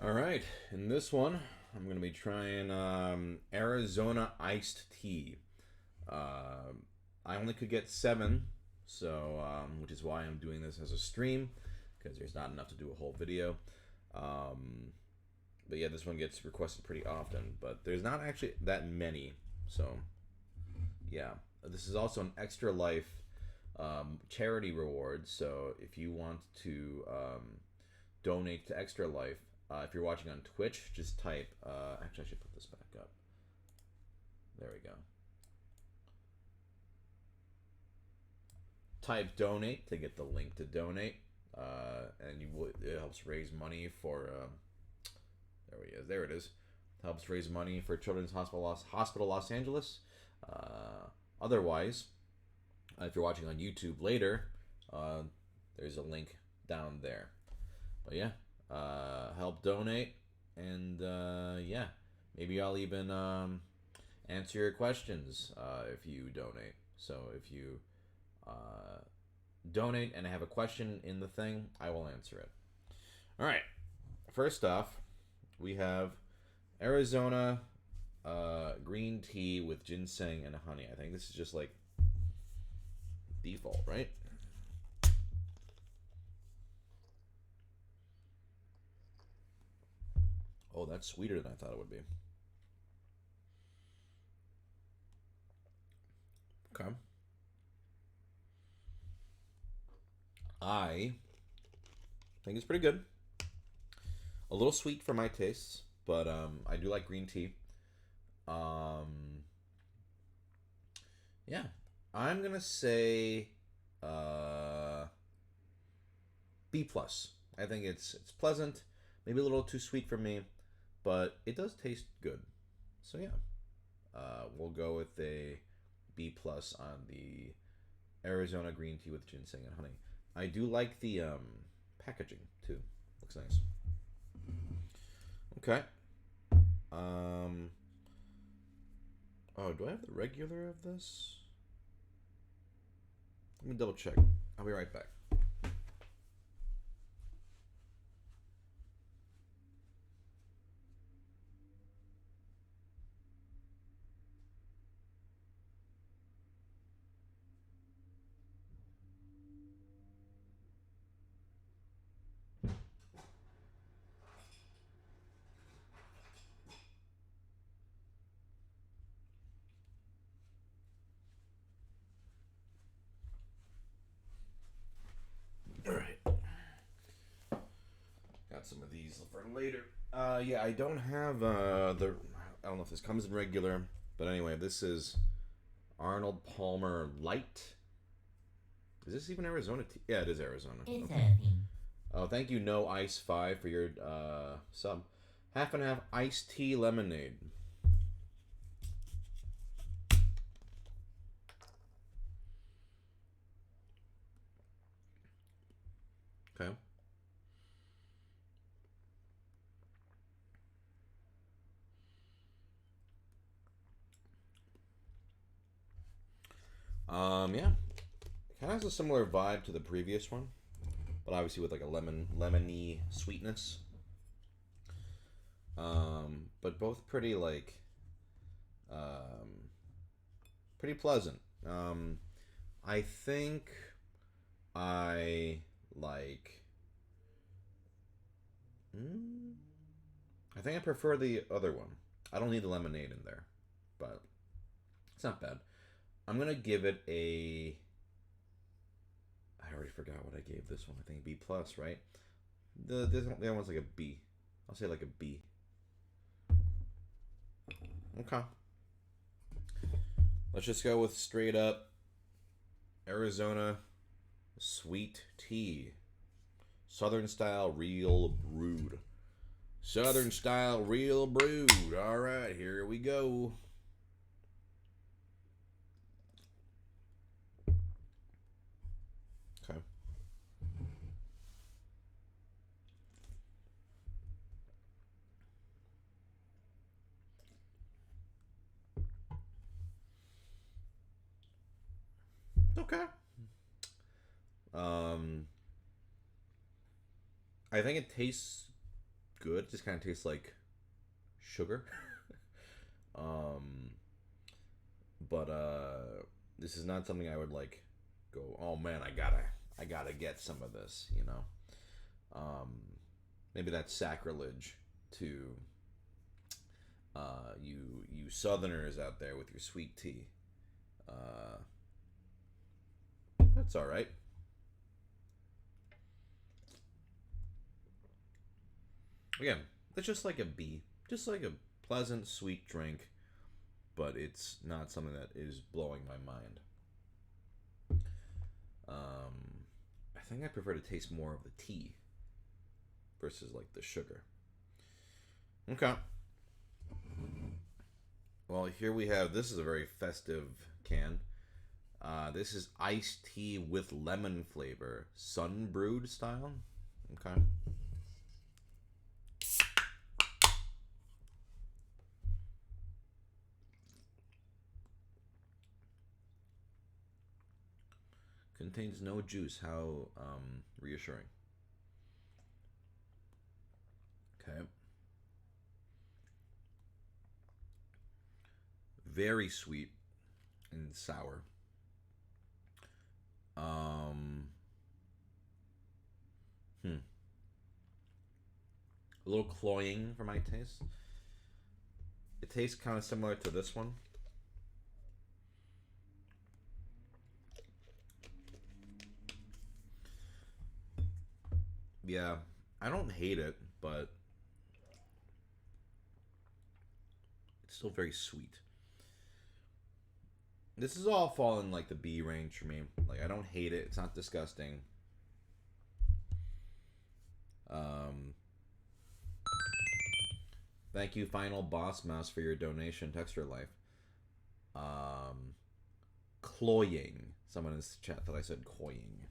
All right, in this one, I'm gonna be trying Arizona iced tea. Uh, I only could get seven, so which is why I'm doing this as a stream because there's not enough to do a whole video. Um, but yeah, this one gets requested pretty often, but there's not actually that many. So yeah, this is also an Extra Life charity reward. So if you want to donate to Extra Life, if you're watching on Twitch, just type. Actually, I should put this back up. There we go. Type donate to get the link to donate, and it helps raise money for. There he is. There it is. Helps raise money for Children's Hospital Los Angeles. Uh, Otherwise, if you're watching on YouTube later, uh, there's a link down there. But yeah, help donate, and yeah, maybe I'll even answer your questions if you donate. So if you uh, donate and have a question in the thing, I will answer it. All right. First off, we have Arizona green tea with ginseng and honey. I think this is just like default, right? Oh, that's sweeter than I thought it would be. Okay. I think it's pretty good. A little sweet for my tastes, but I do like green tea. Um, yeah, I'm gonna say uh, B plus. I think it's pleasant, maybe a little too sweet for me, but it does taste good. So yeah, we'll go with a B plus on the Arizona green tea with ginseng and honey. I do like the packaging too. Looks nice. Okay. Um. Oh, do I have the regular of this? Let me double check. I'll be right back. All right. Got some of these for later. Yeah, I don't have the. I don't know if this comes in regular, but anyway, this is Arnold Palmer Light. Is this even Arizona tea? Yeah, it is Arizona. It's Okay. happy. Oh, thank you, No Ice 5 for your sub. Half and half iced tea lemonade. Okay. Yeah. Kind of has a similar vibe to the previous one, but obviously with like a lemony sweetness. But both pretty like um, pretty pleasant. I think I like. Mm, I think I prefer the other one. I don't need the lemonade in there, but it's not bad. I'm gonna give it a. I already forgot what I gave this one. I think B plus, right? The other one's like a B. I'll say like a B. Okay. Let's just go with straight up Arizona sweet tea. Southern style real brewed. Southern style real brewed. All right, here we go. Okay. Okay. Um, I think it tastes good. It just kind of tastes like sugar. um, but this is not something I would like go, oh man, I gotta get some of this, you know. Um, maybe that's sacrilege to you Southerners out there with your sweet tea. Uh, that's all right. Again, it's just like a B, just like a pleasant, sweet drink, but it's not something that is blowing my mind. I think I prefer to taste more of the tea versus like the sugar. Okay. Well, here we have. This is a very festive can. This is iced tea with lemon flavor, sun brewed style. Okay. Contains no juice. How reassuring. Okay. Very sweet and sour. Um, hmm. A little cloying for my taste. It tastes kind of similar to this one. Yeah, I don't hate it, but it's still very sweet. This is all falling like the B range for me. Like I don't hate it. It's not disgusting. Um, Thank you, Final Boss Mouse, for your donation. Texture Life. Um, Cloying. Someone in the chat thought I said coying.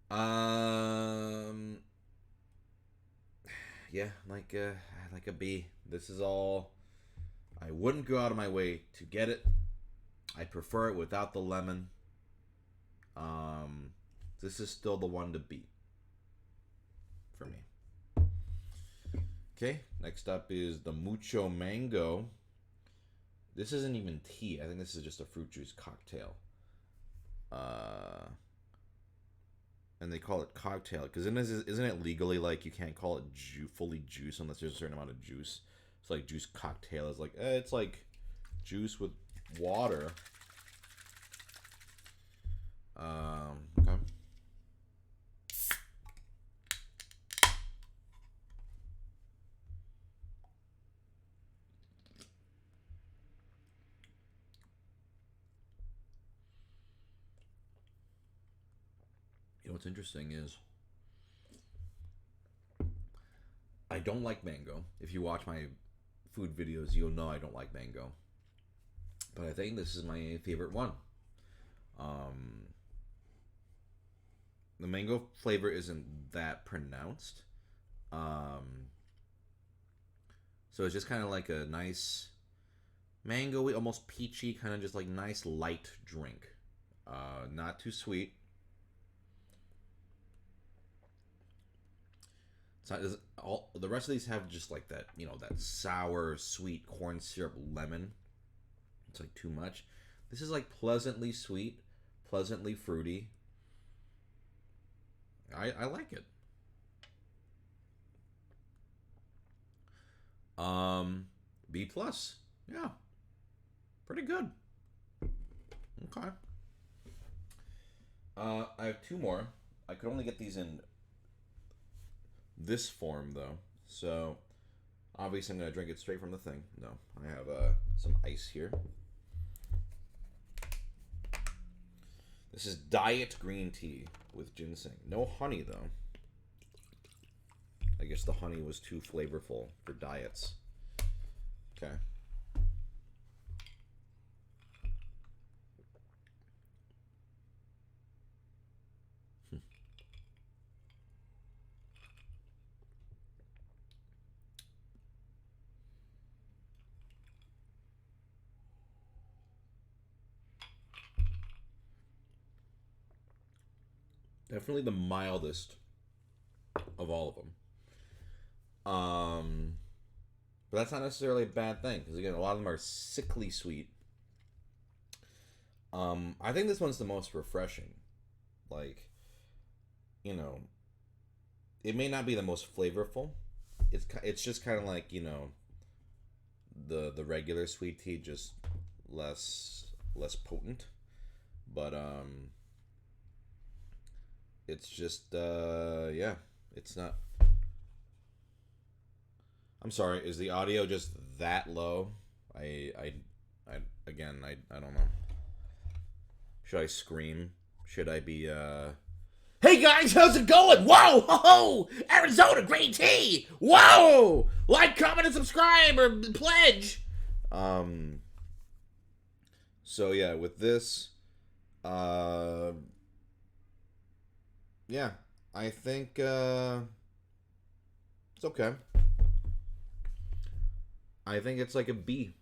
Um, yeah, like a B. This is all. I wouldn't go out of my way to get it. I prefer it without the lemon. Um, this is still the one to beat for me. Okay, next up is the Mucho Mango. This isn't even tea. I think this is just a fruit juice cocktail. And they call it cocktail because isn't it legally like you can't call it fully juice unless there's a certain amount of juice? It's like juice cocktail is like it's like juice with water. Okay. You know what's interesting is I don't like mango. If you watch my food videos, you'll know I don't like mango. But I think this is my favorite one. Um, the mango flavor isn't that pronounced. Um, so it's just kind of like a nice mango, almost peachy, kind of just like nice light drink. Not too sweet. It's not, all the rest of these have just like that, you know, that sour, sweet corn syrup lemon. It's like too much. This is like pleasantly sweet, pleasantly fruity. I like it. B plus. Yeah, pretty good. Okay. I have two more. I could only get these in this form though, so obviously I'm gonna drink it straight from the thing. No, I have some ice here. This is diet green tea with ginseng. No honey though. I guess the honey was too flavorful for diets. Okay. Definitely the mildest of all of them. But that's not necessarily a bad thing because again, a lot of them are sickly sweet. I think this one's the most refreshing. Like, you know, it may not be the most flavorful. It's just kind of like, the regular sweet tea, just less potent. But it's just yeah, it's not. I'm sorry. Is the audio just that low? I again, I don't know. Should I scream? Should I be Hey guys, how's it going? Whoa, ho ho! Arizona green tea! Whoa! Like, comment, and subscribe or pledge. So yeah, with this, yeah, I think it's okay. I think it's like a B.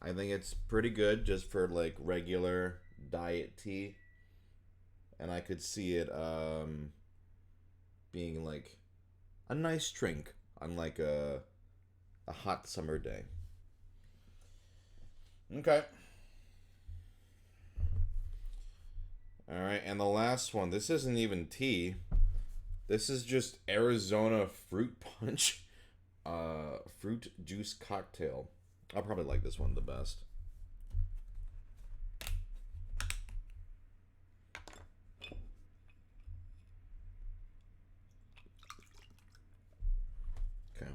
I think it's pretty good just for like regular diet tea, and I could see it being like a nice drink on like a hot summer day. Okay. All right, and the last one. This isn't even tea. This is just Arizona fruit punch, fruit juice cocktail. I'll probably like this one the best. Okay.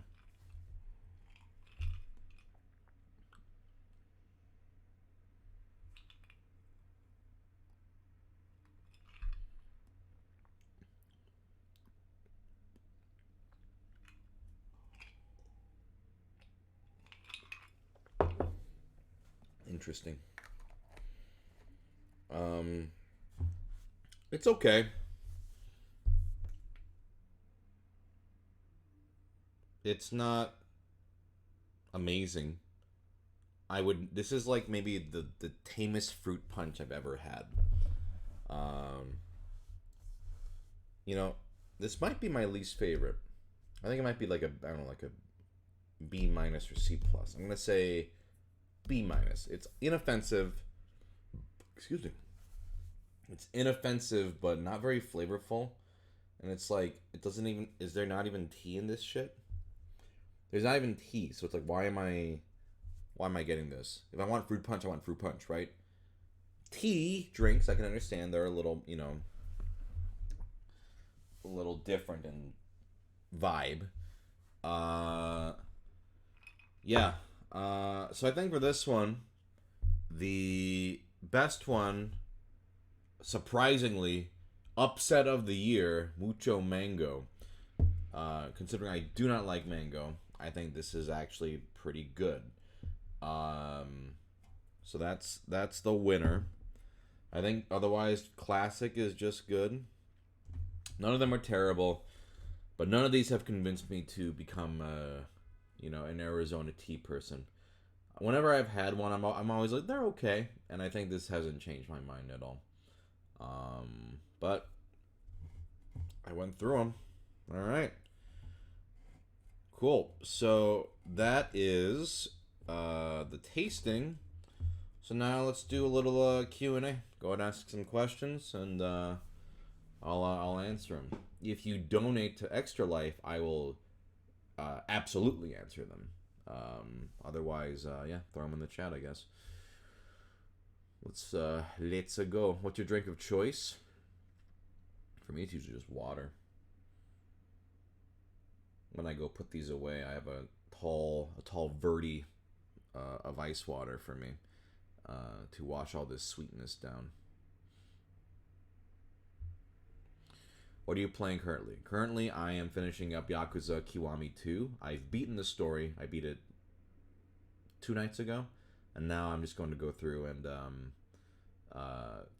Interesting. Um, it's okay. It's not amazing. I would. This is like maybe the tamest fruit punch I've ever had. Um, you know, this might be my least favorite. I think it might be like a I don't know like a B minus or C plus. I'm gonna say B minus. It's inoffensive. Excuse me. It's inoffensive but not very flavorful. And it's like it doesn't even. Is there not even tea in this shit? There's not even tea, so it's like why am I getting this? If I want fruit punch, I want fruit punch, right? Tea drinks, I can understand they're a little, a little different in vibe. Uh, yeah. So I think for this one, the best one, surprisingly, upset of the year, Mucho Mango. Considering I do not like mango, I think this is actually pretty good. Um, so that's the winner. I think otherwise, classic is just good. None of them are terrible, but none of these have convinced me to become an Arizona tea person. Whenever I've had one, I'm always like they're okay, and I think this hasn't changed my mind at all. But I went through them. All right, cool. So that is the tasting. So now let's do a little Q&A. Go ahead and ask some questions, and I'll answer them. If you donate to Extra Life, I will absolutely answer them. Otherwise, yeah, throw them in the chat, I guess. Let's go. What's your drink of choice? For me, it's usually just water. When I go put these away, I have a tall Verdi of ice water for me to wash all this sweetness down. What are you playing currently? Currently, I am finishing up Yakuza Kiwami 2. I've beaten the story. I beat it 2 nights ago, and now I'm just going to go through and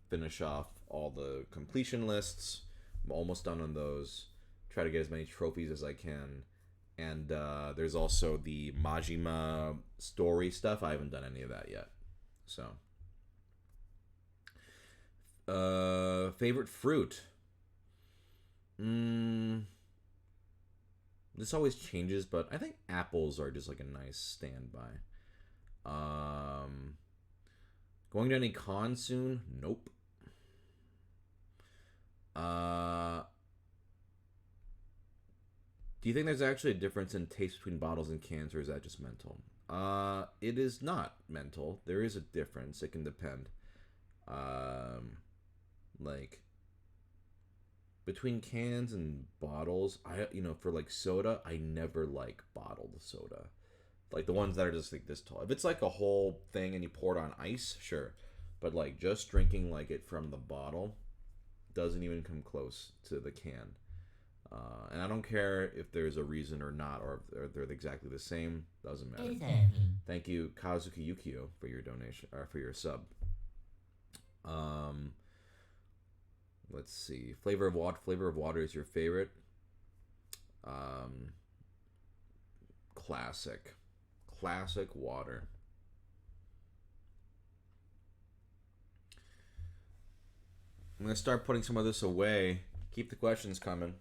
finish off all the completion lists. I'm almost done on those. Try to get as many trophies as I can. And there's also the Majima story stuff. I haven't done any of that yet. So, favorite fruit? This always changes, but I think apples are just like a nice standby. Um, Going to any con soon? Nope. Uh, do you think there's actually a difference in taste between bottles and cans, or is that just mental? It is not mental. There is a difference. It can depend. Um, like between cans and bottles, for like soda, I never like bottled soda. Like the ones that are just like this tall. If it's like a whole thing and you pour it on ice, sure. But like just drinking like it from the bottle doesn't even come close to the can. And I don't care if there's a reason or not, or if they're exactly the same. Doesn't matter. Thank you, Kazuki Yukio, for your donation or for your sub. Um, let's see. Flavor of water. Flavor of water is your favorite. Um, classic, classic water. I'm gonna start putting some of this away. Keep the questions coming.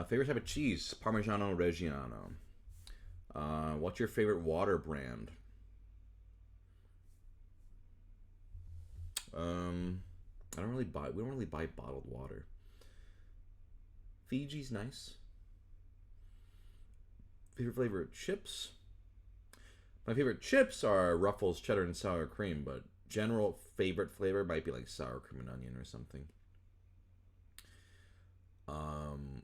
Favorite type of cheese? Parmigiano Reggiano. What's your favorite water brand? Um, I don't really buy. We don't really buy bottled water. Fiji's nice. Favorite flavor of chips? My favorite chips are Ruffles, cheddar, and sour cream. But general favorite flavor might be like sour cream and onion or something. Um,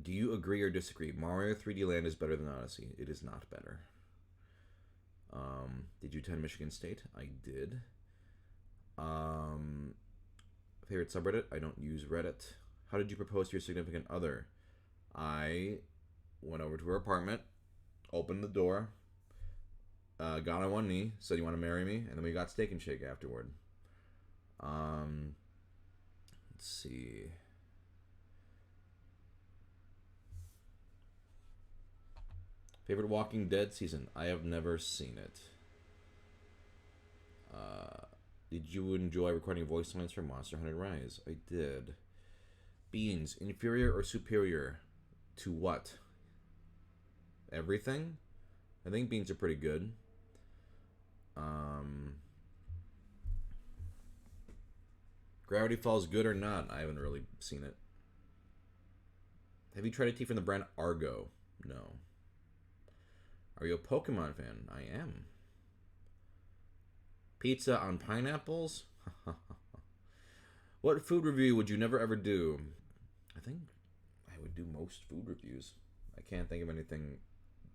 do you agree or disagree? Mario 3D Land is better than Odyssey. It is not better. Did you attend Michigan State? I did. Um, Favorite subreddit? I don't use Reddit. How did you propose to your significant other? I went over to her apartment, opened the door, got on one knee, said, "You want to marry me?" And then we got steak and shake afterward. Um, let's see. Favorite Walking Dead season? I have never seen it. Did you enjoy recording voice lines for Monster Hunter Rise? I did. Beans, inferior or superior to what? Everything? I think beans are pretty good. Um, Gravity Falls good or not? I haven't really seen it. Have you tried a tea from the brand Argo? No. Are you a Pokemon fan? I am. Pizza on pineapples? What food review would you never ever do? I think I would do most food reviews. I can't think of anything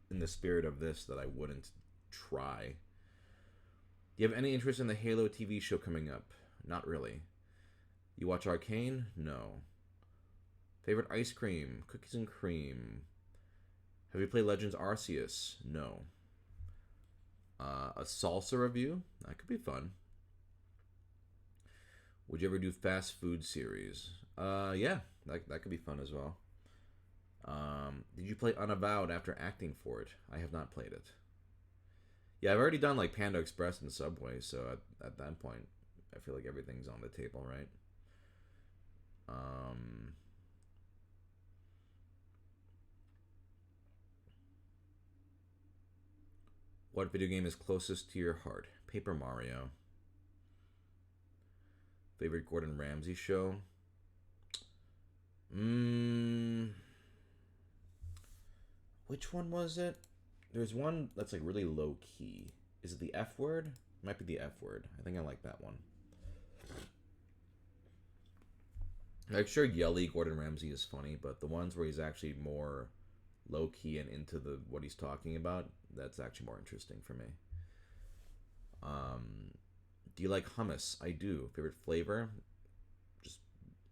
in the spirit of this that I wouldn't try. Do you have any interest in the Halo TV show coming up? Not really. You watch Arcane? No. Favorite ice cream? Cookies and cream. Have you played Legends Arceus? No. A salsa review? That could be fun. Would you ever do fast food series? Yeah, that could be fun as well. Did you play Unavowed after acting for it? I have not played it. Yeah, I've already done like Panda Express and Subway, so at that point, I feel like everything's on the table, right? Um, what video game is closest to your heart? Paper Mario. Favorite Gordon Ramsay show? Which one was it? There's one that's like really low key. Is it the F word? It might be the F word. I think I like that one. Like sure, Yelly Gordon Ramsay is funny, but the ones where he's actually more low key and into the what he's talking about, that's actually more interesting for me. Do you like hummus? I do. Favorite flavor? Just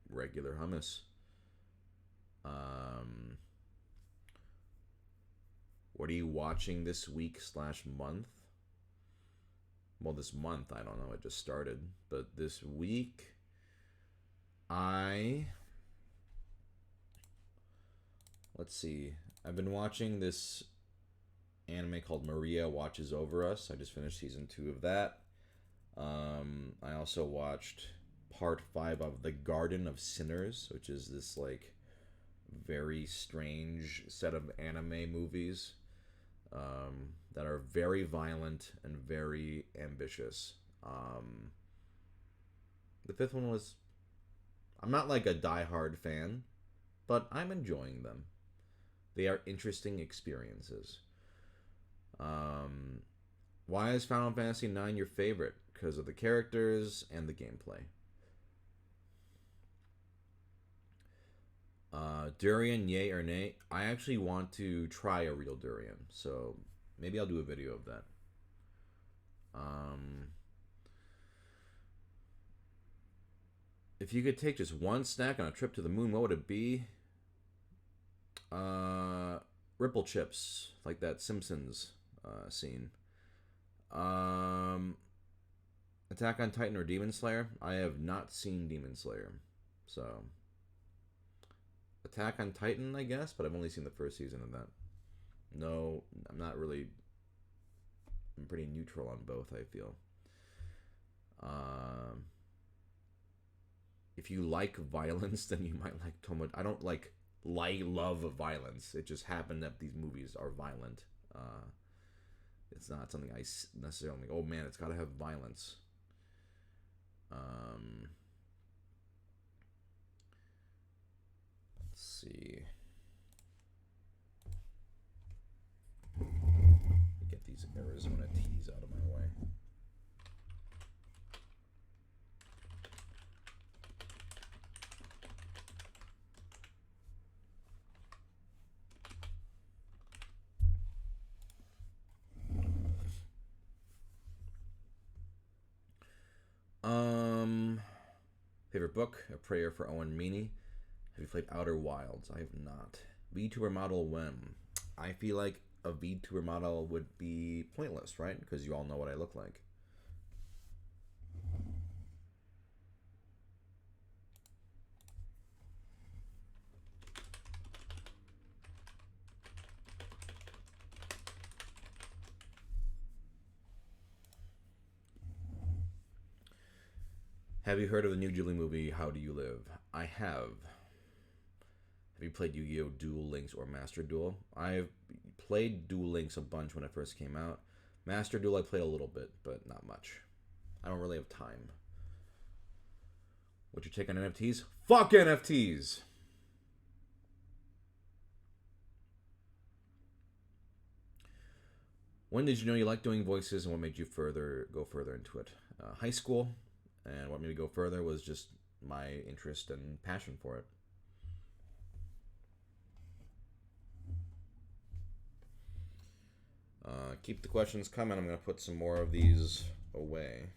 regular hummus. What are you watching this week/month? Well, this month, I don't know. It just started. But this week, I. Let's see. I've been watching this anime called Maria Watches Over Us. I just finished season 2 of that. I also watched part 5 of The Garden of Sinners, which is this like very strange set of anime movies that are very violent and very ambitious. The fifth one was, I'm not like a diehard fan, but I'm enjoying them. They are interesting experiences. Why is Final Fantasy IX your favorite? Because of the characters and the gameplay. Durian, yay or nay? I actually want to try a real durian, so maybe I'll do a video of that. If you could take just one snack on a trip to the moon, what would it be? Ripple chips, like that Simpsons scene. Attack on Titan or Demon Slayer? I have not seen Demon Slayer, so Attack on Titan, I guess, but I've only seen the first season of that. No, I'm not really. I'm pretty neutral on both, I feel. If you like violence, then you might like Tomo. I don't love violence. It just happened that these movies are violent. It's not something I necessarily think, oh man, it's got to have violence. Let's see. Get these Arizona teas out of my way. Favorite book? A Prayer for Owen Meany. Have you played Outer Wilds? I have not. VTuber model when? I feel like a VTuber model would be pointless, right? Because you all know what I look like. Have you heard of the new Ghibli movie, How Do You Live? I have. Have you played Yu-Gi-Oh! Duel Links or Master Duel? I've played Duel Links a bunch when it first came out. Master Duel I played a little bit, but not much. I don't really have time. What's your take on NFTs? Fuck NFTs! When did you know you liked doing voices, and what made you go further into it? High school, and what made me go further was just my interest and passion for it. Keep the questions coming. I'm going to put some more of these away.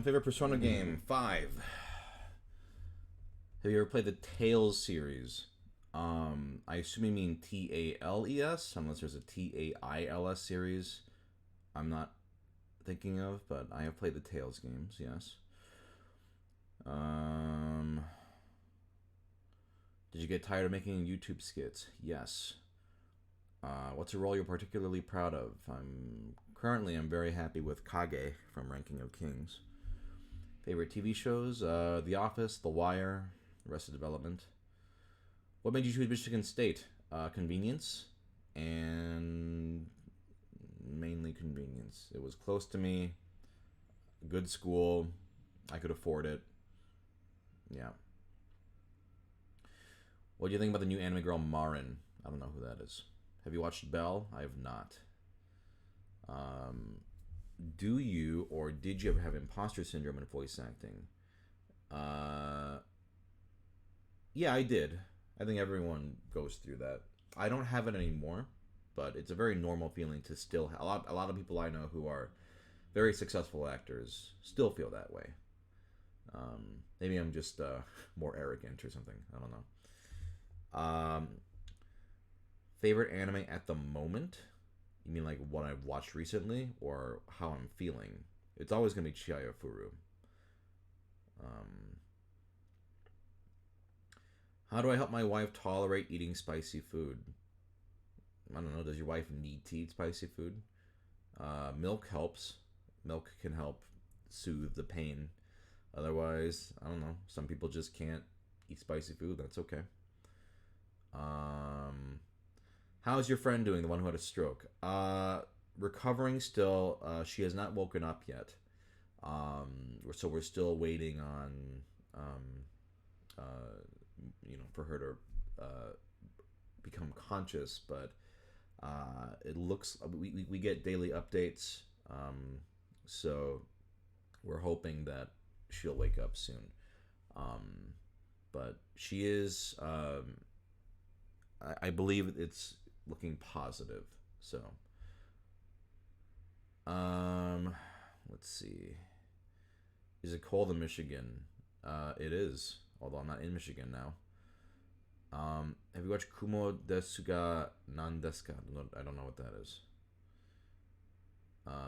Favorite Persona game? 5. Have you ever played the Tales series? I assume you mean Tales, unless there's a Tails series I'm not thinking of, but I have played the Tales games, yes. Did you get tired of making YouTube skits? Yes. What's a role you're particularly proud of? I'm very happy with Kage from Ranking of Kings. Favorite TV shows? The Office, The Wire, Arrested Development. What made you choose Michigan State? Convenience, and mainly convenience. It was close to me, good school, I could afford it. Yeah. What do you think about the new anime girl Marin? I don't know who that is. Have you watched Belle? I have not. Um, do you or did you ever have imposter syndrome in voice acting? Uh, yeah, I did. I think everyone goes through that. I don't have it anymore, but it's a very normal feeling to still. A lot of people I know who are very successful actors still feel that way. Maybe I'm just more arrogant or something. I don't know. Favorite anime at the moment? You mean like what I've watched recently or how I'm feeling? It's always gonna be Chiaya Furu. Um, how do I help my wife tolerate eating spicy food? I don't know. Does your wife need to eat spicy food? Milk helps. Milk can help soothe the pain. Otherwise, I don't know. Some people just can't eat spicy food. That's okay. Um, how's your friend doing? The one who had a stroke. Recovering still. She has not woken up yet. So we're still waiting on, um, for her to become conscious. But it looks we get daily updates. So we're hoping that she'll wake up soon. Um, but she is. I believe it's looking positive. So, um, let's see. Is it cold in Michigan? It is. Although I'm not in Michigan now. Have you watched Kumo Desuga Nan Desu ka? I don't know what that is.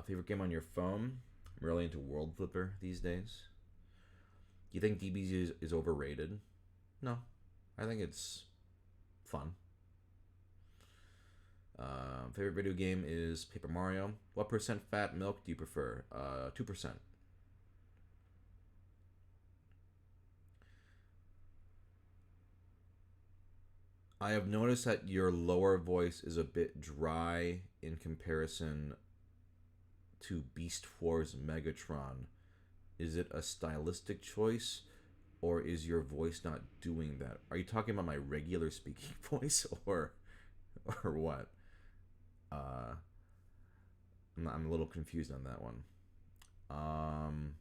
Favorite game on your phone? I'm really into World Flipper these days. Do you think DBZ is overrated? No. I think it's fun. Favorite video game is Paper Mario. What percent fat milk do you prefer? 2%. I have noticed that your lower voice is a bit dry in comparison to Beast Wars Megatron. Is it a stylistic choice or is your voice not doing that? Are you talking about my regular speaking voice or what? Uh, I'm a little confused on that one. Um,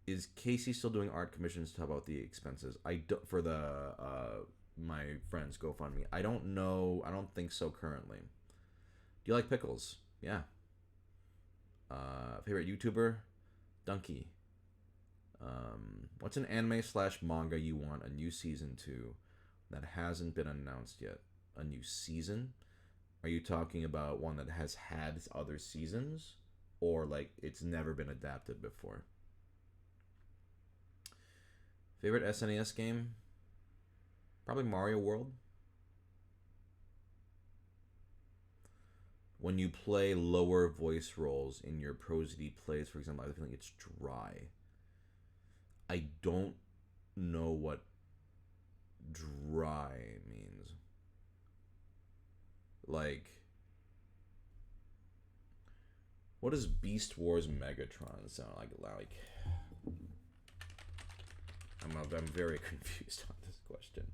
is Casey still doing art commissions to help out the expenses? I do, for the my friends GoFundMe. I don't know. I don't think so currently. Do you like pickles? Yeah. Favorite YouTuber? Donkey. What's an anime slash manga you want a new season to that hasn't been announced yet? A new season? Are you talking about one that has had other seasons? Or like it's never been adapted before? Favorite SNES game? Probably Mario World. When you play lower voice roles in your prosody plays, for example, I feel like it's dry. I don't know what dry means. Like, what does Beast Wars Megatron sound like? I'm very confused on this question,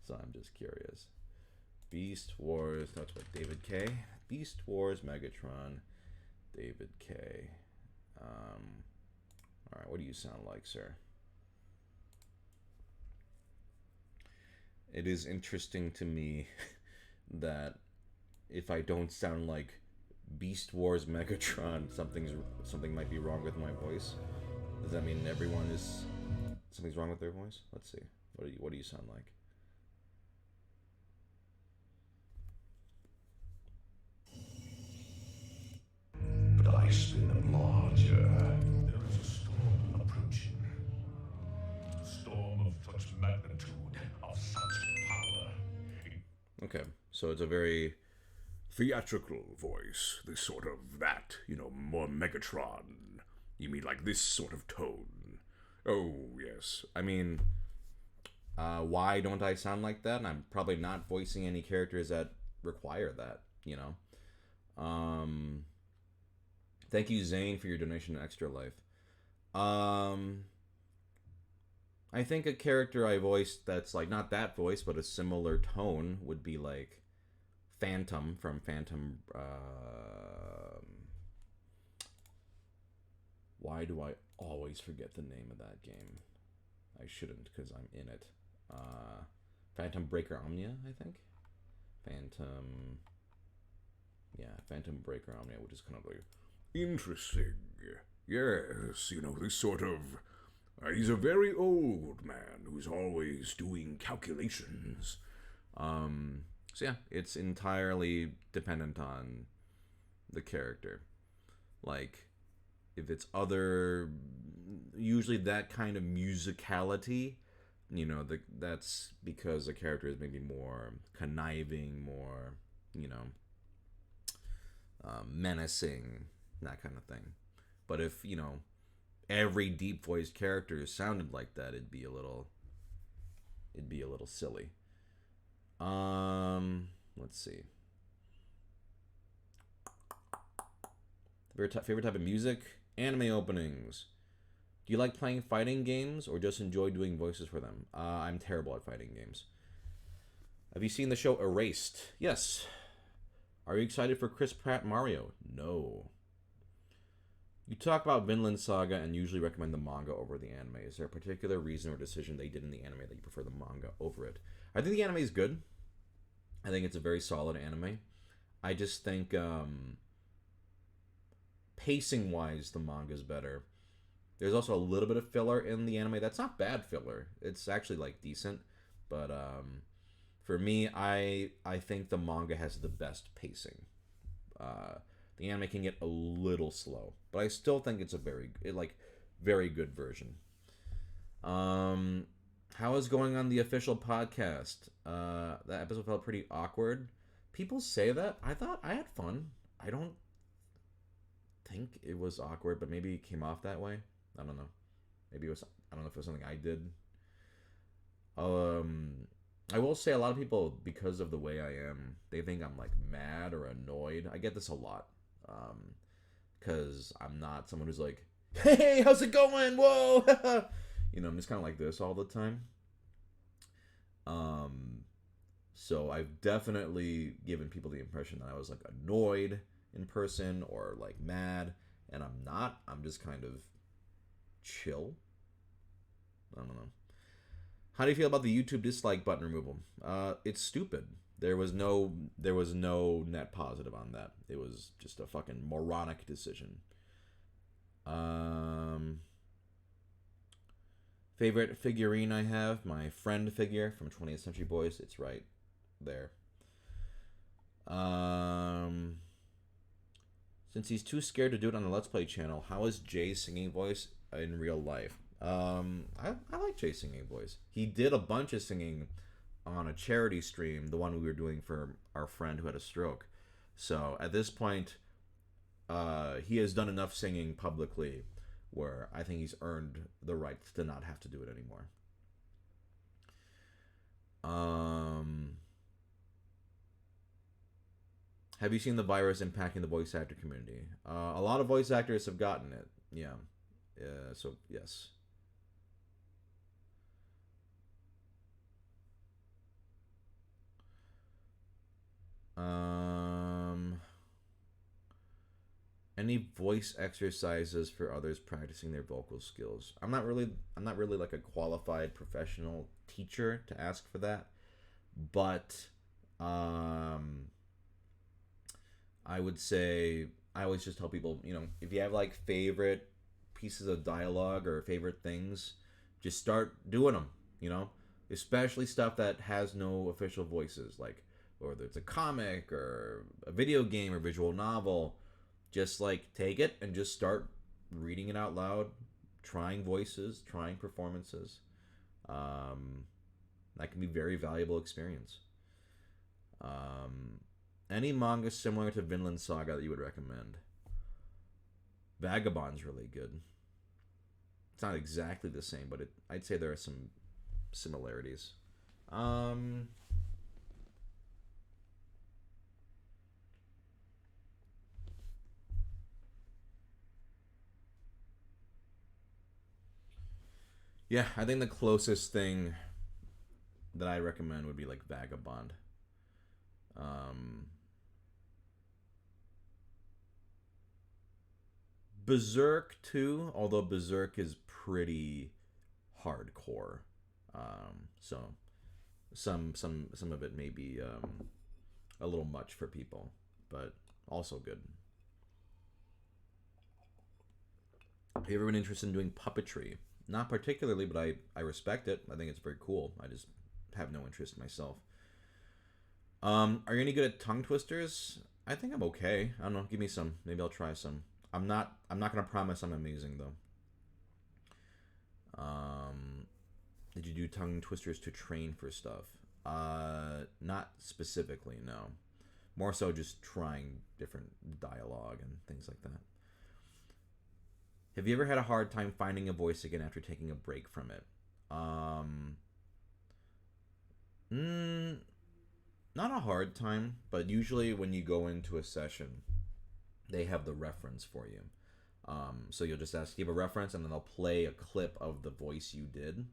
so I'm just curious. Beast Wars. That's what David K. Beast Wars Megatron. David K. All right. What do you sound like, sir? It is interesting to me that if I don't sound like Beast Wars Megatron, something might be wrong with my voice. Does that mean everyone is something's wrong with their voice? Let's see. What do you sound like? But I spin them larger. There is a storm approaching. A storm of such magnitude, of such power. Okay, so it's a very theatrical voice. This sort of that, more Megatron. You mean like this sort of tone? Oh yes. I mean, why don't I sound like that? I'm probably not voicing any characters that require that. Thank you, Zane, for your donation to Extra Life. I I think a character I voiced that's like not that voice, but a similar tone would be like Phantom from Phantom. Why do I always forget the name of that game? I shouldn't because I'm in it. Phantom Breaker Omnia, I think. Phantom. Yeah, Phantom Breaker Omnia, which is kind of like Interesting. Yes, this sort of. He's a very old man who's always doing calculations. So yeah, it's entirely dependent on the character. Like, if it's other, usually that kind of musicality, that's because the character is maybe more conniving, more, menacing, that kind of thing. But if every deep voiced character sounded like that, it'd be a little silly. Let's see. Favorite type of music? Anime openings. Do you like playing fighting games or just enjoy doing voices for them? I'm terrible at fighting games. Have you seen the show Erased? Yes. Are you excited for Chris Pratt Mario? No. You talk about Vinland Saga and usually recommend the manga over the anime. Is there a particular reason or decision they did in the anime that you prefer the manga over it? I think the anime is good. I think it's a very solid anime. I just think pacing wise the manga is better. There's also a little bit of filler in the anime. That's not bad filler. It's actually like decent, but for me, I think the manga has the best pacing. The anime can get a little slow, but I still think it's a very good version. How is going on the official podcast? That episode felt pretty awkward. People say that. I thought I had fun. I don't think it was awkward, but maybe it came off that way. I don't know. Maybe it was. I don't know if it was something I did. I will say a lot of people, because of the way I am, they think I'm like mad or annoyed. I get this a lot. Because I'm not someone who's like, hey, how's it going? Whoa! I'm just kind of like this all the time. So I've definitely given people the impression that I was like annoyed in person or like mad, and I'm not. I'm just kind of chill. I don't know. How do you feel about the YouTube dislike button removal? It's stupid. There was no net positive on that. It was just a fucking moronic decision. Favorite figurine I have, my friend figure from 20th Century Boys. It's right there. Since he's too scared to do it on the Let's Play channel, how is Jay's singing voice in real life? I like Jay's singing voice. He did a bunch of singing on a charity stream, the one we were doing for our friend who had a stroke. So at this point, he has done enough singing publicly where I think he's earned the right to not have to do it anymore. Have you seen the virus impacting the voice actor community? A lot of voice actors have gotten it. Yeah. So, yes. Any voice exercises for others practicing their vocal skills? I'm not really like a qualified professional teacher to ask for that, but I would say I always just tell people, if you have like favorite pieces of dialogue or favorite things, just start doing them, especially stuff that has no official voices, like whether it's a comic or a video game or visual novel. Just like take it and just start reading it out loud, trying voices, trying performances. That can be a very valuable experience. Any manga similar to Vinland Saga that you would recommend? Vagabond's really good. It's not exactly the same, but I'd say there are some similarities. Yeah, I think the closest thing that I recommend would be like Vagabond. Um, Berserk too, although Berserk is pretty hardcore. So some of it may be a little much for people, but also good. Have you ever been interested in doing puppetry? Not particularly, but I respect it. I think it's very cool. I just have no interest myself. Are you any good at tongue twisters? I think I'm okay. I don't know. Give me some. Maybe I'll try some. I'm not gonna promise I'm amazing though. Um, did you do tongue twisters to train for stuff? Not specifically. No. More so just trying different dialogue and things like that. Have you ever had a hard time finding a voice again after taking a break from it? Um, mm, Not a hard time, but usually when you go into a session, they have the reference for you. So you'll just ask, give a reference, and then they'll play a clip of the voice you did.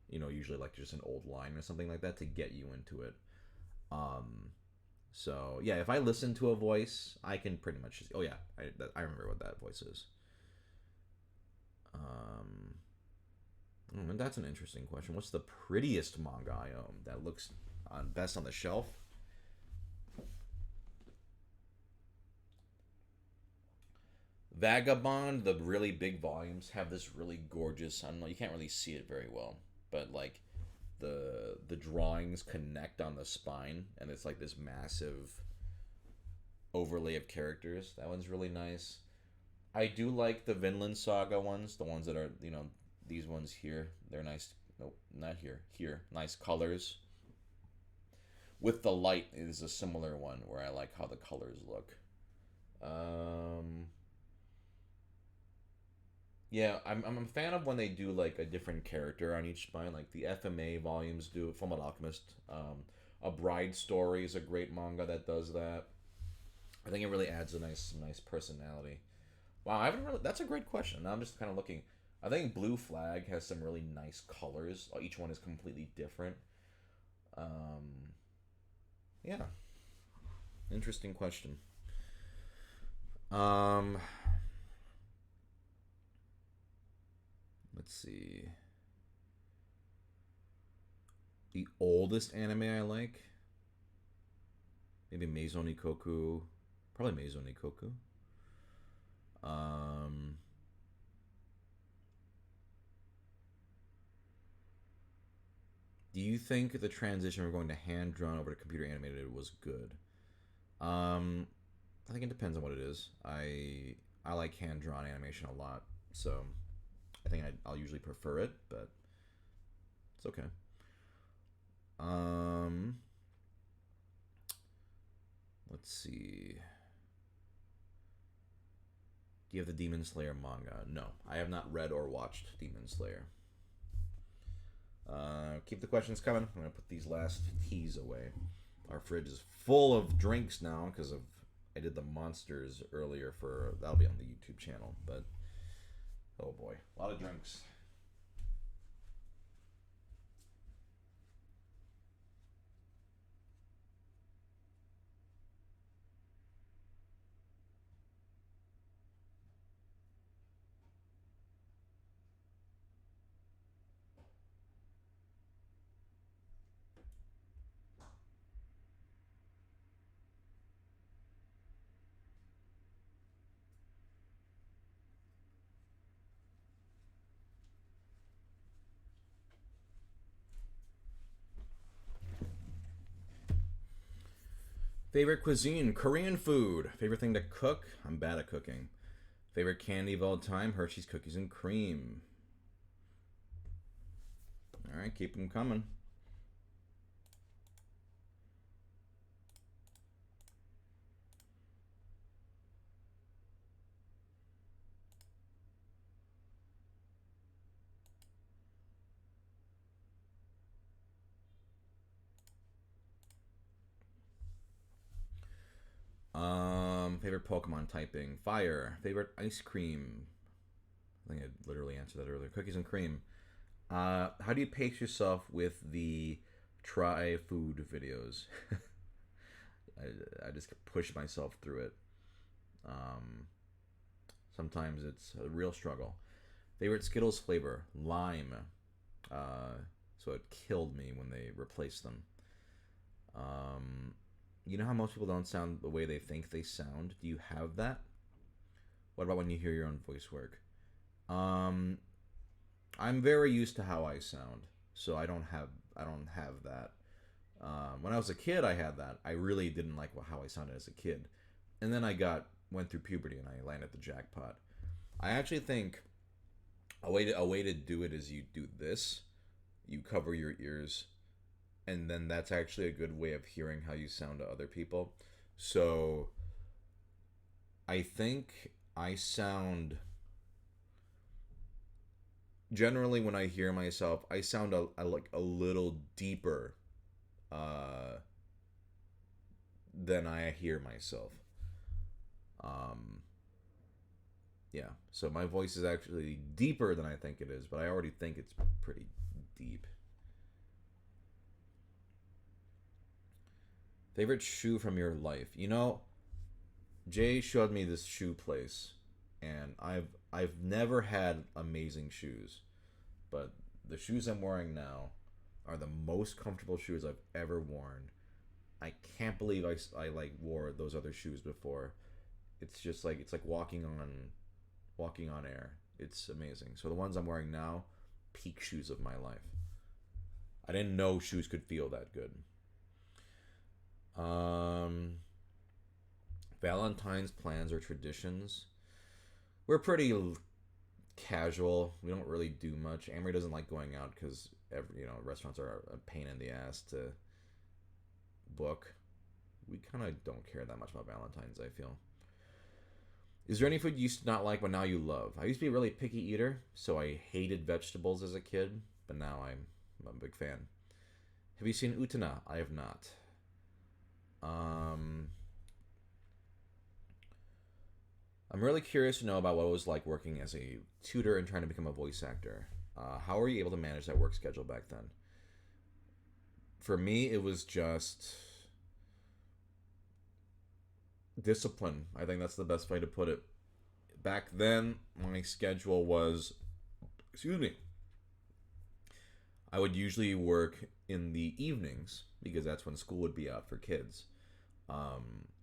Usually like just an old line or something like that to get you into it. Um, so yeah, if I listen to a voice, I can pretty much just, oh yeah, I remember what that voice is. Um, and that's an interesting question. What's the prettiest manga I own that looks on best on the shelf? Vagabond, the really big volumes have this really gorgeous. I don't know, you can't really see it very well, but like the drawings connect on the spine, and it's like this massive overlay of characters. That one's really nice. I do like the Vinland Saga ones, the ones that are these ones here. They're nice. Nope, not here. Here, nice colors. With the light is a similar one where I like how the colors look. Um, Yeah, I'm a fan of when they do like a different character on each spine, like the FMA volumes do. Fullmetal Alchemist, A Bride Story is a great manga that does that. I think it really adds a nice personality. Wow, I haven't really. That's a great question. Now I'm just kind of looking. I think Blue Flag has some really nice colors. Each one is completely different. Um, yeah, interesting question. Um, let's see. The oldest anime I like, maybe Maison Ikoku, probably Maison Ikoku. Um, do you think the transition from going to hand drawn over to computer animated was good? Um, I think it depends on what it is. I like hand drawn animation a lot, so I think I'll usually prefer it, but it's okay. Um, let's see. Do you have the Demon Slayer manga? No, I have not read or watched Demon Slayer. Keep the questions coming. I'm gonna put these last teas away. Our fridge is full of drinks now because of I did the monsters earlier for that'll be on the YouTube channel. But oh boy, a lot of drinks. Favorite cuisine: Korean food. Favorite thing to cook: I'm bad at cooking. Favorite candy of all time: Hershey's Cookies and Cream. All right, keep them coming. Favorite Pokemon typing: Fire. Favorite ice cream: I think I literally answered that earlier. Cookies and cream. How do you pace yourself with the try food videos? I just push myself through it. Um, Sometimes it's a real struggle. Favorite Skittles flavor? Lime. So it killed me when they replaced them. Um, you know how most people don't sound the way they think they sound? Do you have that? What about when you hear your own voice work? Um, I'm very used to how I sound, so I don't have that. When I was a kid, I had that. I really didn't like how I sounded as a kid, and then I got went through puberty and I landed the jackpot. I actually think a way to do it is you do this. You cover your ears, and then that's actually a good way of hearing how you sound to other people. So I think I sound generally when I hear myself, I sound like a little deeper uh, than I hear myself. Um, yeah, so my voice is actually deeper than I think it is, but I already think it's pretty deep. Favorite shoe from your life? Jay showed me this shoe place, and I've never had amazing shoes, but the shoes I'm wearing now are the most comfortable shoes I've ever worn. I can't believe I like wore those other shoes before. It's like walking on air. It's amazing. So the ones I'm wearing now, peak shoes of my life. I didn't know shoes could feel that good. Um, Valentine's plans or traditions. We're pretty casual. We don't really do much. Amory doesn't like going out because restaurants are a pain in the ass to book. We kind of don't care that much about Valentine's, I feel. Is there any food you used to not like but now you love? I used to be a really picky eater, so I hated vegetables as a kid, but now I'm a big fan. Have you seen Utana? I have not. Um, I'm really curious to know about what it was like working as a tutor and trying to become a voice actor. How were you able to manage that work schedule back then? For me, it was just discipline. I think that's the best way to put it. Back then, my schedule was, excuse me, I would usually work in the evenings because that's when school would be out for kids.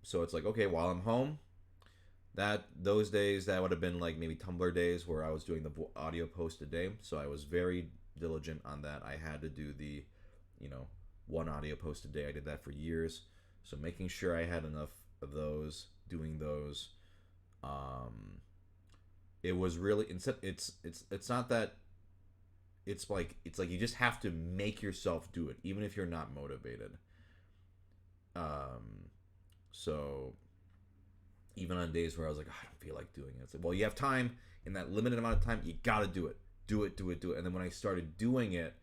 So it's like, okay, while I'm home, those days that would have been like maybe Tumblr days where I was doing the audio post a day. So I was very diligent on that. I had to do the, you know, one audio post a day. I did that for years. So making sure I had enough of those, doing those. It was really it's not that it's like you just have to make yourself do it, even if you're not motivated. Um, so even on days where I was like, "Oh, I don't feel like doing it," it's like, well, you have time in that limited amount of time. You gotta do it, do it, do it, do it. And then when I started doing it,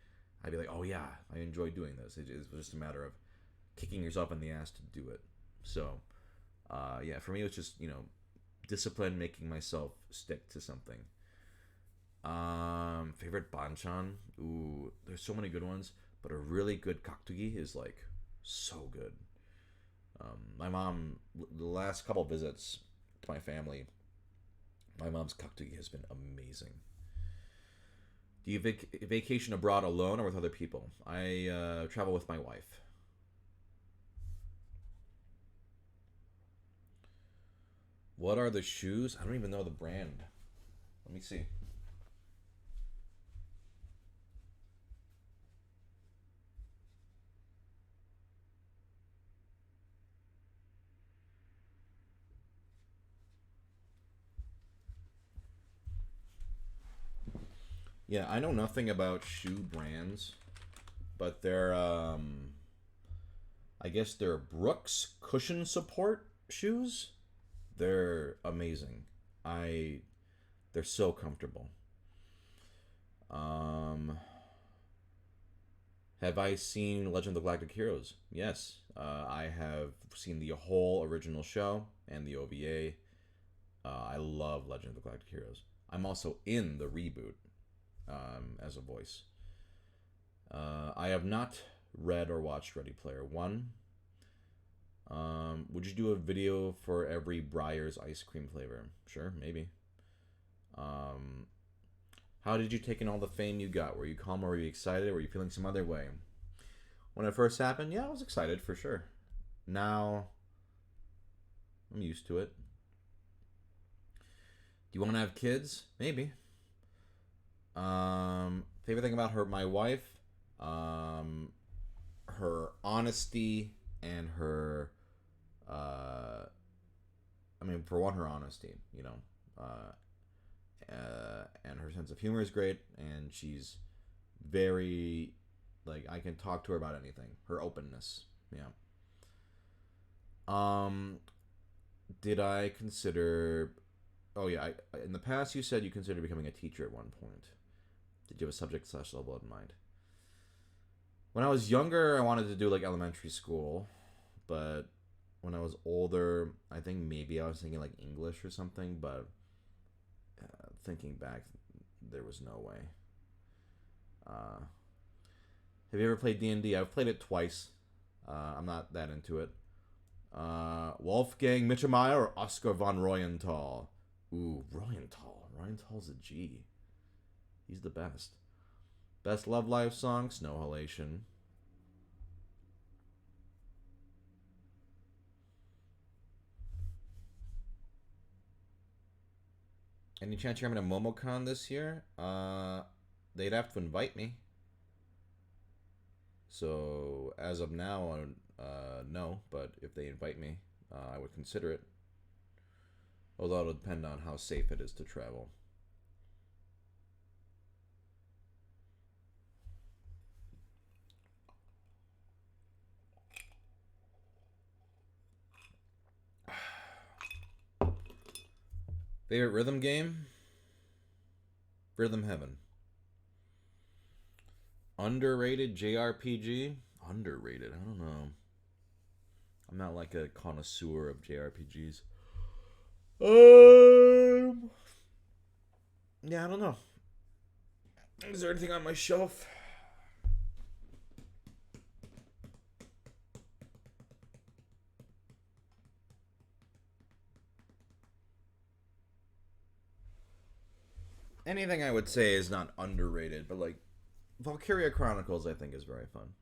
I'd be like, oh yeah, I enjoy doing this. It was just a matter of kicking yourself in the ass to do it. So, yeah, for me, it was just discipline, making myself stick to something. Favorite banchan? Ooh, there's so many good ones, but a really good kaktugi is like so good. My mom, the last couple visits to my family, my mom's kaktugi has been amazing. Do you vacation abroad alone or with other people? I travel with my wife. What are the shoes? I don't even know the brand. Let me see. Yeah, I know nothing about shoe brands, but I guess they're Brooks cushion support shoes. They're amazing. I they're so comfortable. Um, have I seen Legend of the Galactic Heroes? Yes, I have seen the whole original show and the OVA. I love Legend of the Galactic Heroes. I'm also in the reboot as a voice. I have not read or watched Ready Player One. Would you do a video for every Breyer's ice cream flavor? Sure, maybe. How did you take in all the fame you got? Were you calm or were you excited? Were you feeling some other way? When it first happened, yeah, I was excited for sure. Now, I'm used to it. Do you want to have kids? Maybe. Favorite thing about my wife, her honesty and her, for one, her honesty, and her sense of humor is great, and she's very, I can talk to her about anything. Her openness, yeah. Did I consider? Oh yeah, in the past you said you considered becoming a teacher at one point. Did you have a subject/level in mind? When I was younger, I wanted to do elementary school, but when I was older, I think maybe I was thinking English or something. But thinking back, there was no way. Have you ever played D&D? I've played it twice. I'm not that into it. Wolfgang Mittermeier or Oscar von Royenthal? Ooh, Royenthal. Royenthal's a G. He's the best. Best Love Life song? Snow Halation. Any chance you're having a MomoCon this year? They'd have to invite me. So, as of now, no. But if they invite me, I would consider it. Although it'll depend on how safe it is to travel. Favorite rhythm game? Rhythm Heaven. Underrated JRPG? Underrated, I don't know. I'm not a connoisseur of JRPGs. Yeah, I don't know. Is there anything on my shelf? Anything I would say is not underrated, but Valkyria Chronicles I think is very fun.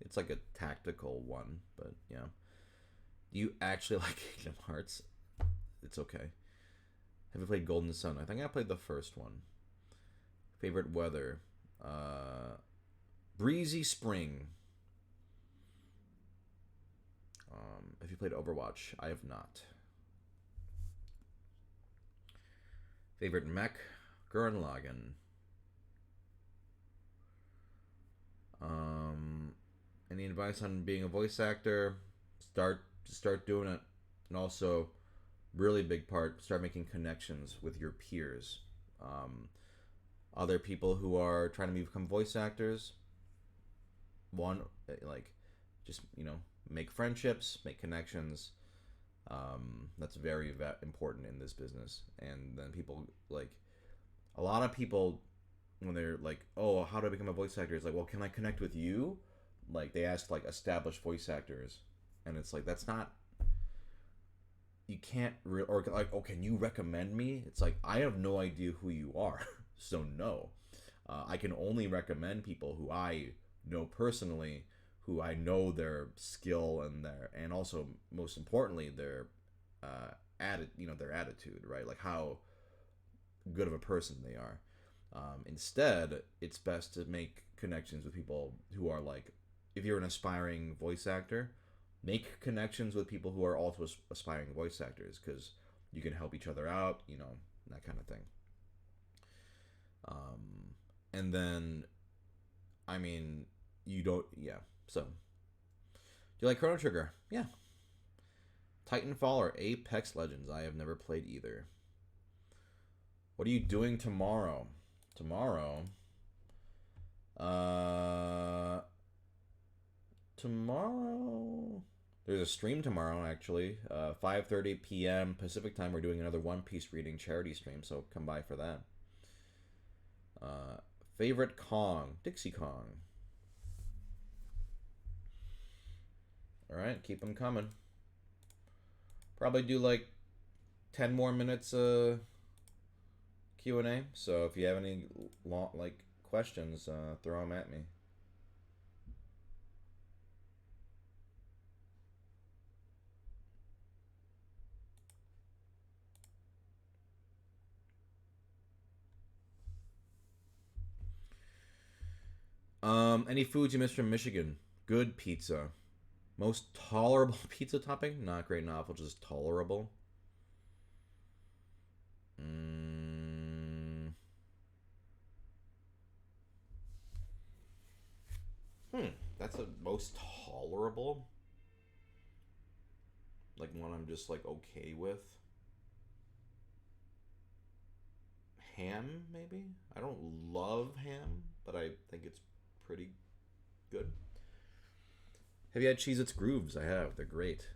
It's a tactical one, but yeah. Do you actually like Kingdom Hearts? It's okay. Have you played Golden Sun? I think I played the first one. Favorite weather? Breezy spring. Have you played Overwatch? I have not. Favorite mech? Gurren Lagann. Any advice on being a voice actor? Start doing it, and also, really big part, start making connections with your peers, other people who are trying to become voice actors. One, just make friendships, make connections. That's very important in this business. And then people a lot of people, when they're oh, how do I become a voice actor? It's well, can I connect with you? They ask established voice actors, and it's that's not. You can't or oh, can you recommend me? It's I have no idea who you are, so no. I can only recommend people who I know personally, who I know their skill and also most importantly their their attitude, right? How good of a person they are. Instead, it's best to make connections with people who are if you're an aspiring voice actor, make connections with people who are also aspiring voice actors, because you can help each other out, that kind of thing. And then, you don't, yeah. So, do you like Chrono Trigger? Yeah. Titanfall or Apex Legends? I have never played either. What are you doing tomorrow? Tomorrow, there's a stream tomorrow, actually. 5:30 p.m. Pacific time. We're doing another One Piece reading charity stream, so come by for that. Favorite Kong? Dixie Kong. All right, keep them coming. Probably do like 10 more minutes Q&A. So if you have any long questions, throw them at me. Any foods you miss from Michigan? Good pizza. Most tolerable pizza topping? Not great novel, just tolerable. Mm, that's a most tolerable. Like one I'm just like okay with. Ham, maybe? I don't love ham, but I think it's pretty good. Have you had Cheez Its Grooves? I have. They're great.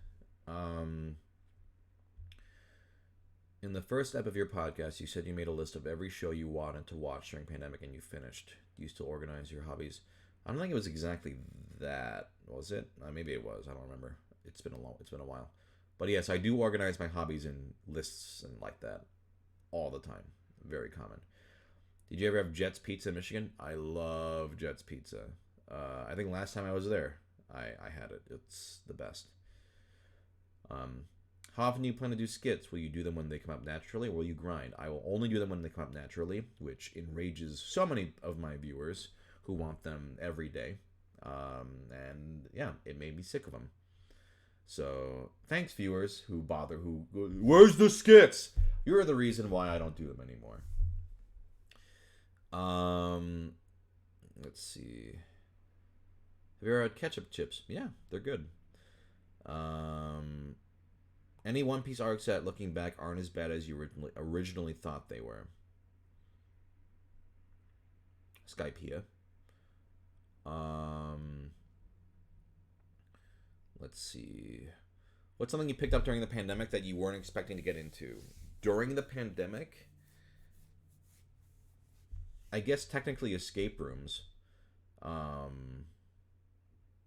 Um, in the first ep of your podcast, you said you made a list of every show you wanted to watch during pandemic and you finished. Do you still organize your hobbies? I don't think it was exactly that, was it? Maybe it was. I don't remember. It's been a while. But yes, I do organize my hobbies in lists and like that all the time. Very common. Did you ever have Jets Pizza in Michigan? I love Jets Pizza. I think last time I was there, I had it. It's the best. How often do you plan to do skits? Will you do them when they come up naturally, or will you grind? I will only do them when they come up naturally, which enrages so many of my viewers who want them every day. And yeah, it made me sick of them. So thanks, viewers who bother. Who where's the skits? You're the reason why I don't do them anymore. Let's see. Have you ever had ketchup chips? Yeah, they're good. Any One Piece arcs that, looking back, aren't as bad as you originally thought they were? Skypiea. Let's see. What's something you picked up during the pandemic that you weren't expecting to get into? During the pandemic, I guess technically escape rooms.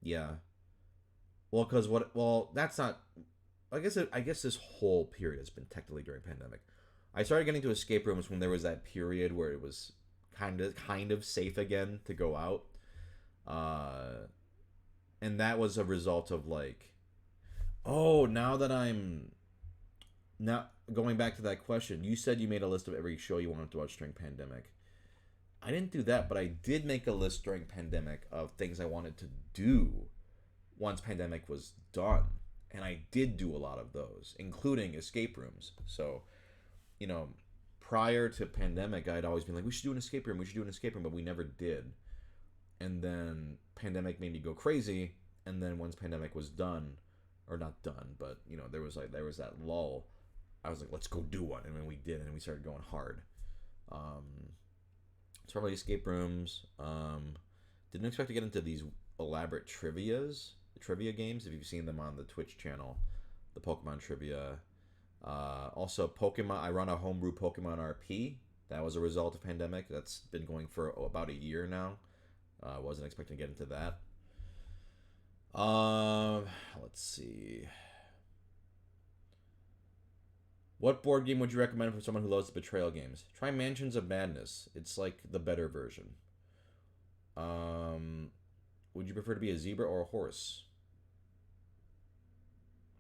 Yeah. Well, because what? Well, that's not. I guess this whole period has been technically during pandemic. I started getting to escape rooms when there was that period where it was kind of safe again to go out. And that was a result of like, oh, now going back to that question, you said you made a list of every show you wanted to watch during pandemic. I didn't do that, but I did make a list during pandemic of things I wanted to do once pandemic was done. And I did do a lot of those, including escape rooms. So, you know, prior to pandemic, I'd always been like, we should do an escape room, but we never did. And then pandemic made me go crazy, and then once pandemic was done, or not done, but you know, there was that lull. I was like, let's go do one, and then we did, and we started going hard. It's probably escape rooms. Didn't expect to get into these elaborate trivia games. If you've seen them on the Twitch channel, the Pokemon trivia. Also, Pokemon. I run a homebrew Pokemon RP. That was a result of pandemic. That's been going for about a year now. Wasn't expecting to get into that. Let's see. What board game would you recommend for someone who loves betrayal games? Try Mansions of Madness. It's like the better version. Would you prefer to be a zebra or a horse?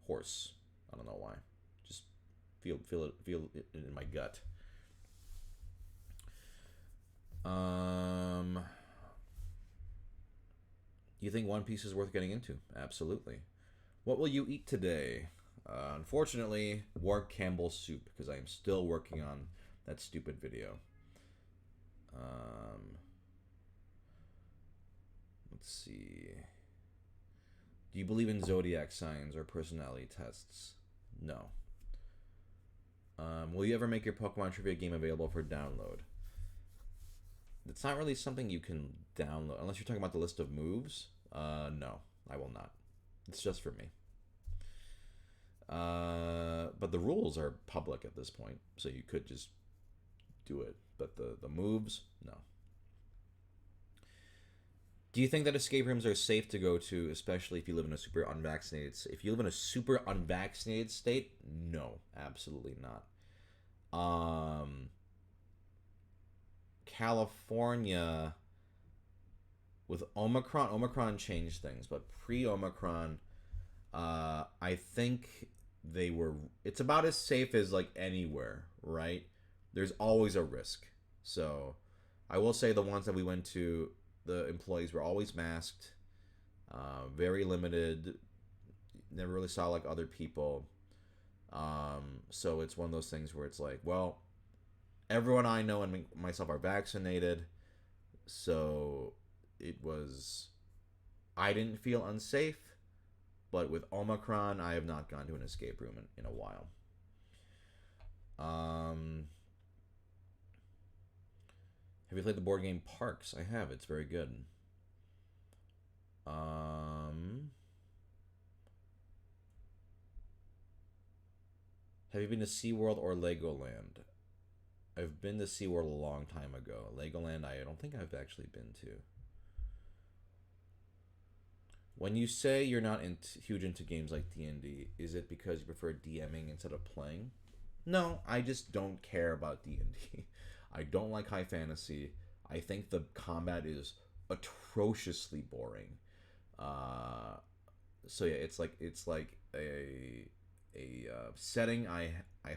Horse. I don't know why. Just feel it in my gut. Do you think One Piece is worth getting into? Absolutely. What will you eat today? Unfortunately, Ward Campbell soup, because I am still working on that stupid video. Let's see. Do you believe in zodiac signs or personality tests? No. Will you ever make your Pokemon trivia game available for download? It's not really something you can download unless you're talking about the list of moves. No, I will not. It's just for me. But the rules are public at this point, so you could just do it. But the moves, no. Do you think that escape rooms are safe to go to, especially if you live in a super unvaccinated? If you live in a super unvaccinated state, no, absolutely not. Um, California with Omicron changed things, but pre-Omicron, I think they were. It's about as safe as like anywhere, right? There's always a risk. So, I will say the ones that we went to, the employees were always masked, very limited. Never really saw like other people. So it's one of those things where it's like, well, everyone I know and myself are vaccinated, so it was. I didn't feel unsafe, but with Omicron, I have not gone to an escape room in a while. Um, have you played the board game Parks? I have. It's very good. Have you been to SeaWorld or Legoland? I've been to SeaWorld a long time ago. Legoland, I don't think I've actually been to. When you say you're not huge into games like D&D, is it because you prefer DMing instead of playing? No, I just don't care about D&D. I don't like high fantasy. I think the combat is atrociously boring. Uh, so yeah, it's like a setting I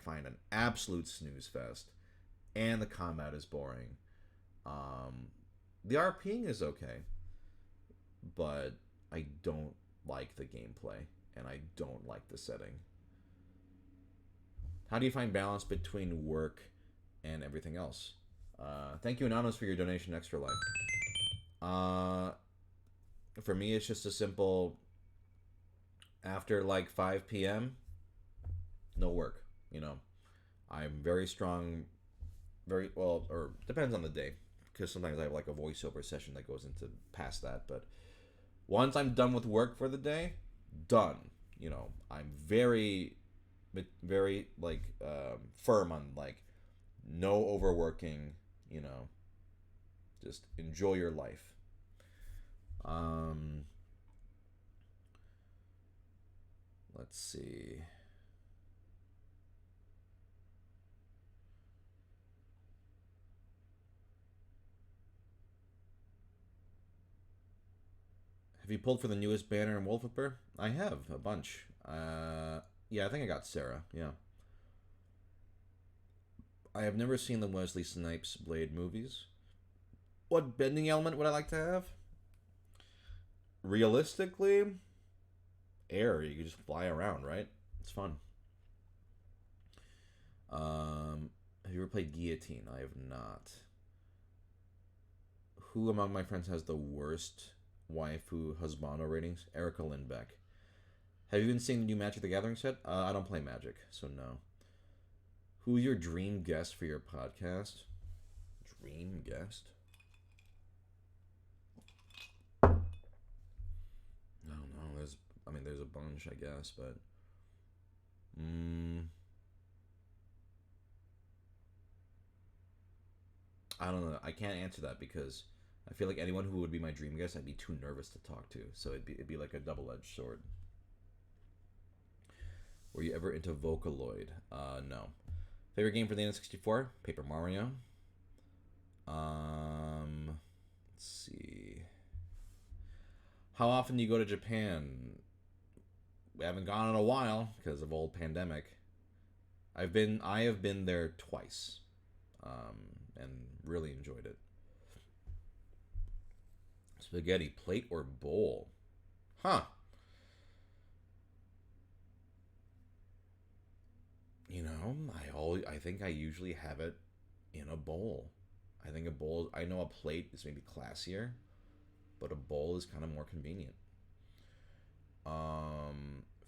find an absolute snooze fest, and the combat is boring. Um, the RPing is okay, but I don't like the gameplay, and I don't like the setting. How do you find balance between work and everything else? Thank you, Anonymous, for your donation, Extra Life. Uh, for me, it's just a simple after like 5 p.m., no work. You know, I'm very strong, very well, or depends on the day, because sometimes I have like a voiceover session that goes into past that. But once I'm done with work for the day, done. You know, I'm very like firm on like no overworking. You know, just enjoy your life. Um, let's see. Have you pulled for the newest banner in Wallpaper? I have a bunch. Yeah, I think I got Sarah. Yeah. I have never seen the Wesley Snipes Blade movies. What bending element would I like to have? Realistically, air. You can just fly around, right? It's fun. Have you ever played Guillotine? I have not. Who among my friends has the worst waifu husbando ratings? Erica Lindbeck. Have you been seeing the new Magic the Gathering set? I don't play Magic, so no. Who's your dream guest for your podcast? Dream guest? I don't know. There's a bunch, I guess, but I don't know. I can't answer that because I feel like anyone who would be my dream guest, I'd be too nervous to talk to. So it'd be like a double-edged sword. Were you ever into Vocaloid? No. Favorite game for the N64? Paper Mario. Let's see. How often do you go to Japan? We haven't gone in a while because of old pandemic. I have been there twice, and really enjoyed it. Spaghetti plate or bowl? Huh. You know, I think I usually have it in a bowl. I think a bowl. I know a plate is maybe classier, but a bowl is kind of more convenient.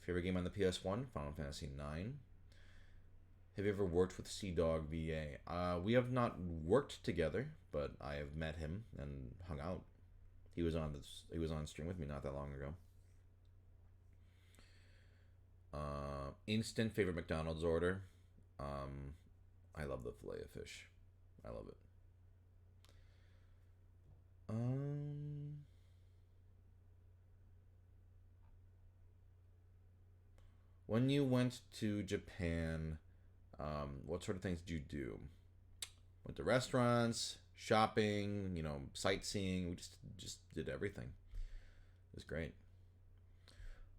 Favorite game on the PS1? Final Fantasy IX. Have you ever worked with Sea Dog VA? We have not worked together, but I have met him and hung out. He was on this. He was on stream with me not that long ago. Instant favorite McDonald's order. I love the filet of fish. I love it. when you went to Japan, what sort of things did you do? Went to restaurants, shopping, sightseeing. We just did everything. It was great.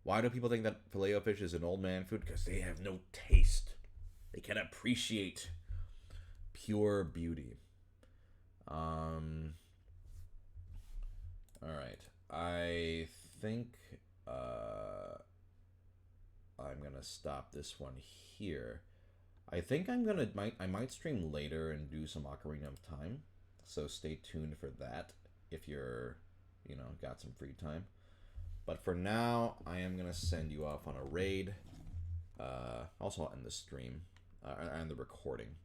Why do people think that filet fish is an old man food? Because they have no taste. They can appreciate pure beauty. All right. I think I'm gonna stop this one here. I think I might stream later and do some Ocarina of Time. So stay tuned for that if you're got some free time. But for now, I am gonna send you off on a raid. Also, I'll end the stream and the recording.